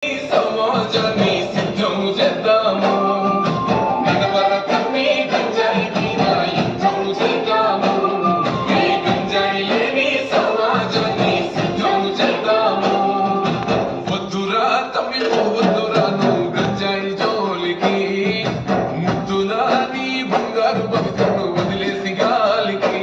సమాజాన్ని సిద్ధం చేద్దాము నడవరకమే గంజాయి మీద యుద్ధం చేద్దాము ఈ గంజాయి లేని సమాజాన్ని సిద్ధం చేద్దాము వద్దురా తమ్మి వద్దురా నువ్వు గంజాయి జోలికి ముద్దులా నీ బంగారు భవితను వదిలేసి గాలికి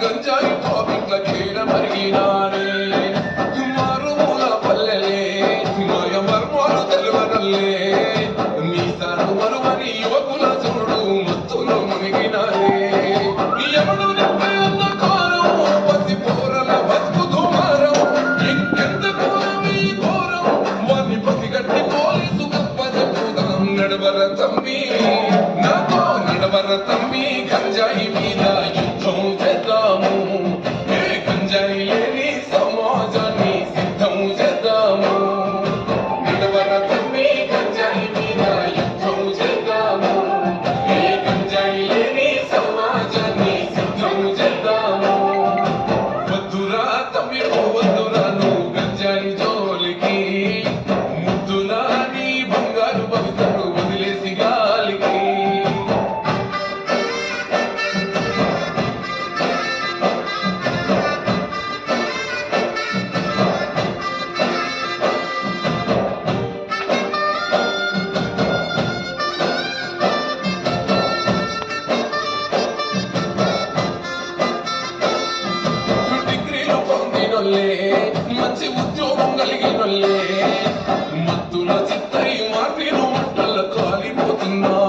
గంజాయి టాపిక్ల కేడ మరిగినారే మారుమూల పల్లెలే మాయ మర్మాలు తెలవనల్లే మీసాలు మరువని యువకుల చూడు మత్తులో మునిగినారే ఎవడు నింపే అన్న కారం పసి పోరల బతుకు దుమారం ఇంకెంత ఘోరం ఈ ఘోరం వారిని పసిగట్టి పోలీసు గొప్ప చెప్పుదాం నడవర తమ్మి నాతో నడవర తమ్మి గంజాయి మీద యుద్ధం చేద్దాము ఏ గంజాయి లేని సమాజాన్ని సిద్ధం చేద్దాము నడవర తమ్మి గంజాయి మీద యుద్ధం చేద్దాము ఏ గంజాయి లేని సమాజాన్ని సిద్ధం చేద్దాము వద్దురా తమ్మి వద్దురా నువ్వు గంజాయి జోలికి ముద్దులా నీ బంగారు భవితను వదిలేసి గాలికి మంచి ఉద్యోగం కలిగినోళ్ళే మత్తుల చిత్తై మార్పిను మంటల్లో కాలిపోతున్నా